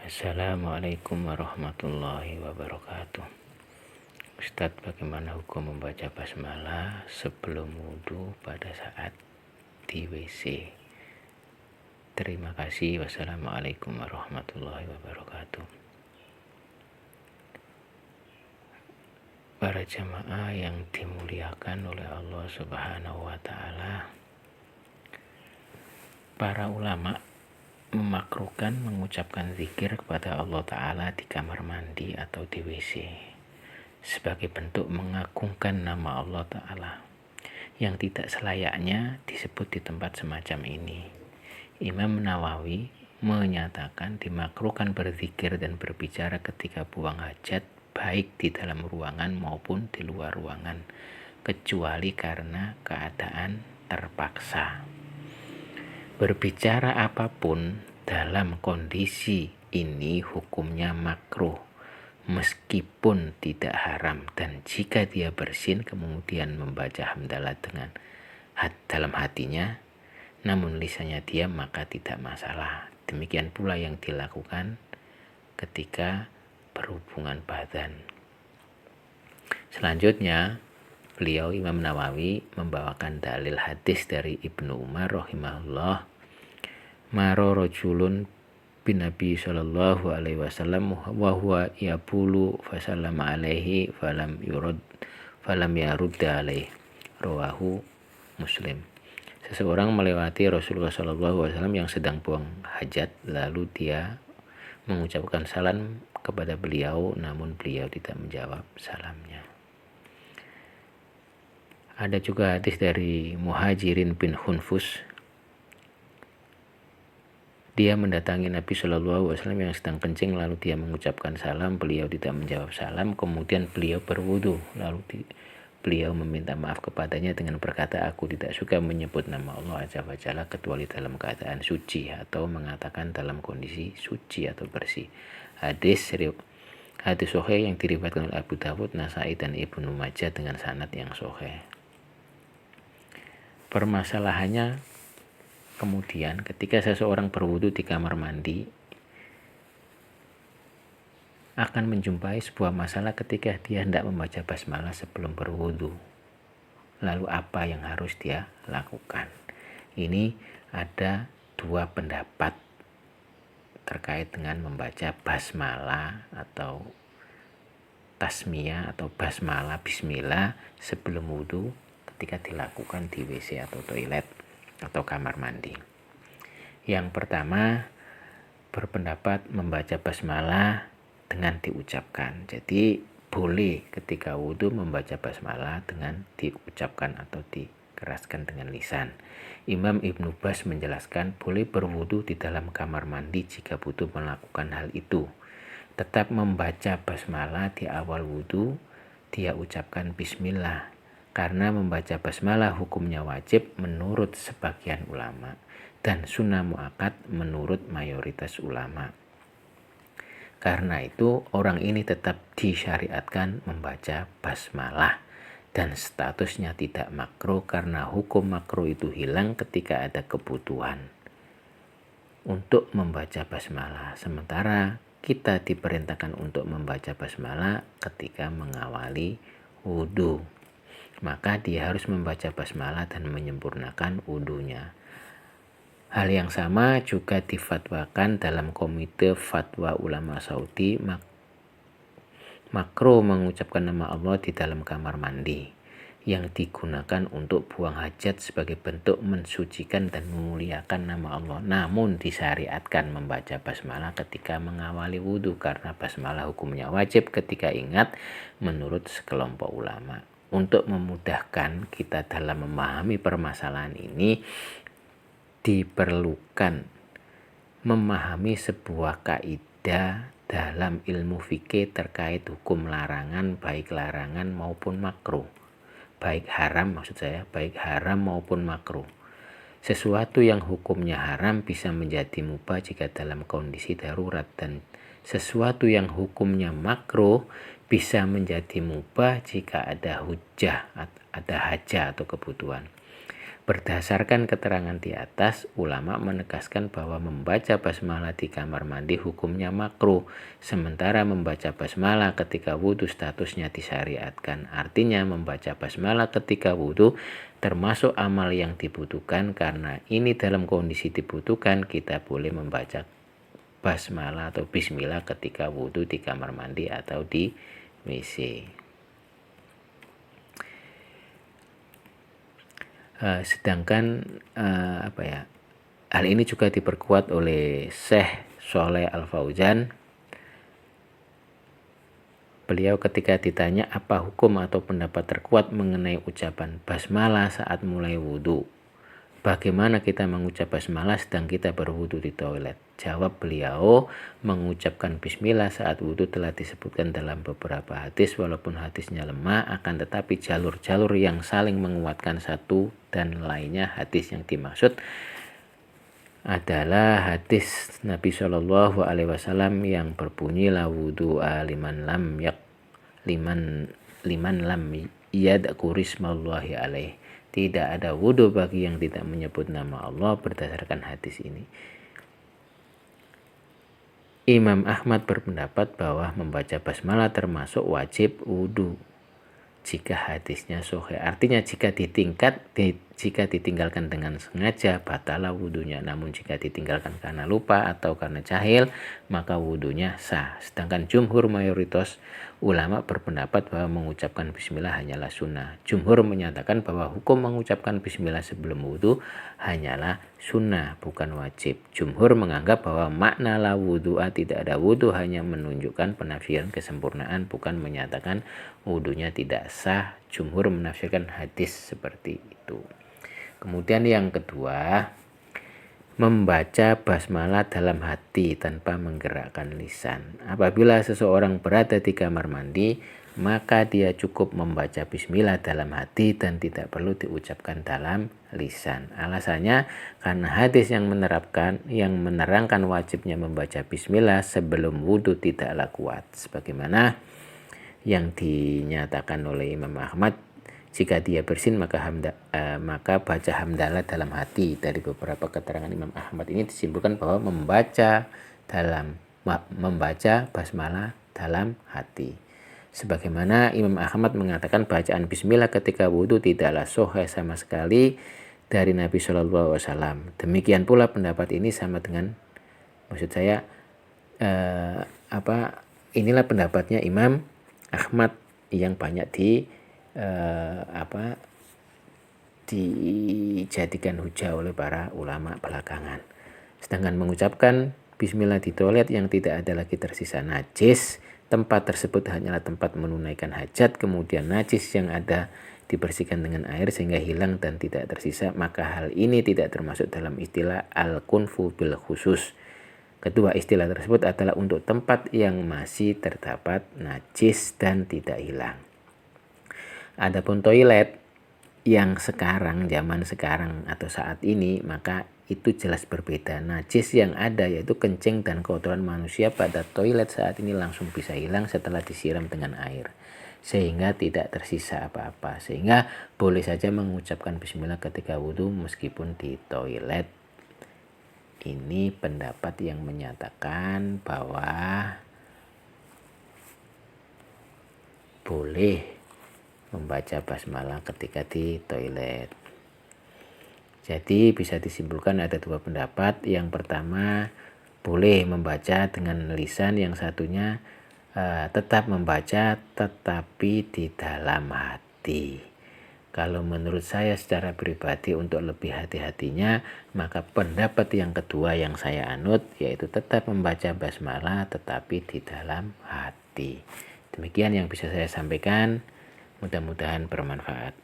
Assalamualaikum warahmatullahi wabarakatuh. Ustadz, bagaimana hukum membaca basmalah sebelum wudhu pada saat di WC? Terima kasih. Wassalamualaikum warahmatullahi wabarakatuh. Para jamaah yang dimuliakan oleh Allah Subhanahu wa Ta'ala, para ulama memakruhkan mengucapkan zikir kepada Allah Ta'ala di kamar mandi atau di WC sebagai bentuk mengagungkan nama Allah Ta'ala yang tidak selayaknya disebut di tempat semacam ini. Imam Nawawi menyatakan dimakruhkan berzikir dan berbicara ketika buang hajat baik di dalam ruangan maupun di luar ruangan, kecuali karena keadaan terpaksa. Berbicara apapun dalam kondisi ini hukumnya makruh meskipun tidak haram, dan jika dia bersin kemudian membaca hamdalah dengan dalam hatinya namun lisannya diam maka tidak masalah. Demikian pula yang dilakukan ketika berhubungan badan. Selanjutnya beliau Imam Nawawi membawakan dalil hadis dari Ibnu Umar rahimahullah, maro rajulun bin Nabi sallallahu alaihi wasallam wa huwa yaqulu fasallama alaihi falam yarud alaihi, rawahu Muslim. Seseorang melewati Rasulullah sallallahu alaihi wasallam yang sedang buang hajat, lalu dia mengucapkan salam kepada beliau namun beliau tidak menjawab salamnya. Ada juga hadis dari Muhajirin bin Khunfus. Dia mendatangi Nabi Shallallahu Alaihi Wasallam yang sedang kencing, lalu dia mengucapkan salam, beliau tidak menjawab salam, kemudian beliau berwudu, lalu beliau meminta maaf kepadanya dengan berkata, aku tidak suka menyebut nama Allah Azza wa Jalla kecuali dalam keadaan suci atau mengatakan dalam kondisi suci atau bersih. Hadis sahih yang diriwayatkan oleh Abu Dawud, Nasai dan Ibnu Majah dengan sanad yang sahih. Permasalahannya kemudian ketika seseorang berwudu di kamar mandi akan menjumpai sebuah masalah ketika dia hendak membaca basmalah sebelum berwudu. Lalu apa yang harus dia lakukan? Ini ada dua pendapat terkait dengan membaca basmalah atau tasmiyah atau basmalah bismillah sebelum wudu ketika dilakukan di WC atau toilet atau kamar mandi. Yang pertama berpendapat membaca basmalah dengan diucapkan. Jadi boleh ketika wudu membaca basmalah dengan diucapkan atau dikeraskan dengan lisan. Imam Ibnu Bas menjelaskan boleh berwudu di dalam kamar mandi jika butuh melakukan hal itu. Tetap membaca basmalah di awal wudu, dia ucapkan bismillah. Karena membaca basmalah hukumnya wajib menurut sebagian ulama dan sunnah muakkad menurut mayoritas ulama. Karena itu orang ini tetap disyariatkan membaca basmalah dan statusnya tidak makruh karena hukum makruh itu hilang ketika ada kebutuhan untuk membaca basmalah. Sementara kita diperintahkan untuk membaca basmalah ketika mengawali wudu. Maka dia harus membaca basmalah dan menyempurnakan wudunya. Hal yang sama juga difatwakan dalam Komite Fatwa Ulama Saudi, makruh mengucapkan nama Allah di dalam kamar mandi yang digunakan untuk buang hajat sebagai bentuk mensucikan dan memuliakan nama Allah. Namun disyariatkan membaca basmalah ketika mengawali wudu karena basmalah hukumnya wajib ketika ingat menurut sekelompok ulama. Untuk memudahkan kita dalam memahami permasalahan ini, diperlukan memahami sebuah kaidah dalam ilmu fikih terkait hukum larangan, baik larangan maupun makruh. Baik haram maupun makruh. Sesuatu yang hukumnya haram bisa menjadi mubah jika dalam kondisi darurat, dan sesuatu yang hukumnya makruh bisa menjadi mubah jika ada hujah, ada hajat atau kebutuhan. Berdasarkan keterangan di atas, ulama menegaskan bahwa membaca basmalah di kamar mandi hukumnya makruh, sementara membaca basmalah ketika wudhu statusnya disyariatkan. Artinya membaca basmalah ketika wudhu termasuk amal yang dibutuhkan, karena ini dalam kondisi dibutuhkan kita boleh membaca basmalah atau bismillah ketika wudhu di kamar mandi atau di WC. Sedangkan hal ini juga diperkuat oleh Syekh Shaleh Al Fauzan. Beliau ketika ditanya apa hukum atau pendapat terkuat mengenai ucapan basmalah saat mulai wudhu, bagaimana kita mengucap basmalah sedang kita berwudhu di toilet? Jawab beliau, mengucapkan bismillah saat wudhu telah disebutkan dalam beberapa hadis, walaupun hadisnya lemah, akan tetapi jalur-jalur yang saling menguatkan satu dan lainnya. Hadis yang dimaksud adalah hadis Nabi Shallallahu Alaihi Wasallam yang berbunyi la wudu'a liman lam yadkurismallahi alaih. Tidak ada wudhu bagi yang tidak menyebut nama Allah. Berdasarkan hadis ini, Imam Ahmad berpendapat bahwa membaca basmalah termasuk wajib wudhu jika hadisnya sahih. Artinya jika ditinggalkan dengan sengaja batalah wudhunya, namun jika ditinggalkan karena lupa atau karena jahil maka wudhunya sah. Sedangkan jumhur mayoritas ulama berpendapat bahwa mengucapkan bismillah hanyalah sunnah. Jumhur menyatakan bahwa hukum mengucapkan bismillah sebelum wudhu hanyalah sunnah, bukan wajib. Jumhur menganggap bahwa makna la wudhu'a, tidak ada wudhu, hanya menunjukkan penafian kesempurnaan, bukan menyatakan wudhunya tidak sah. Jumhur menafsirkan hadis seperti itu. Kemudian yang kedua, membaca basmalah dalam hati tanpa menggerakkan lisan. Apabila seseorang berada di kamar mandi, maka dia cukup membaca bismillah dalam hati dan tidak perlu diucapkan dalam lisan. Alasannya karena hadis yang menerangkan wajibnya membaca bismillah sebelum wudhu tidaklah kuat, sebagaimana yang dinyatakan oleh Imam Ahmad, jika dia bersin maka baca hamdalah dalam hati. Dari beberapa keterangan Imam Ahmad ini disimpulkan bahwa membaca basmalah dalam hati. Sebagaimana Imam Ahmad mengatakan bacaan bismillah ketika wudhu tidaklah sahih sama sekali dari Nabi Shallallahu Alaihi Wasallam. Demikian pula pendapat ini sama dengan, inilah pendapatnya Imam Ahmad yang banyak dijadikan hujah oleh para ulama belakangan. Sedangkan mengucapkan bismillah di toilet yang tidak ada lagi tersisa najis, tempat tersebut hanyalah tempat menunaikan hajat, kemudian najis yang ada dibersihkan dengan air sehingga hilang dan tidak tersisa, maka hal ini tidak termasuk dalam istilah al-kunfu bil khusus. Kedua istilah tersebut adalah untuk tempat yang masih terdapat najis dan tidak hilang. Adapun toilet yang zaman sekarang atau saat ini, maka itu jelas berbeda. Najis yang ada yaitu kencing dan kotoran manusia pada toilet saat ini langsung bisa hilang setelah disiram dengan air, sehingga tidak tersisa apa-apa, sehingga boleh saja mengucapkan bismillah ketika wudhu meskipun di toilet. Ini pendapat yang menyatakan bahwa boleh membaca basmalah ketika di toilet. Jadi bisa disimpulkan ada dua pendapat. Yang pertama, boleh membaca dengan lisan, yang satunya tetap membaca tetapi di dalam hati. Kalau menurut saya secara pribadi untuk lebih hati-hatinya, maka pendapat yang kedua yang saya anut yaitu tetap membaca basmalah tetapi di dalam hati. Demikian yang bisa saya sampaikan. Mudah-mudahan bermanfaat.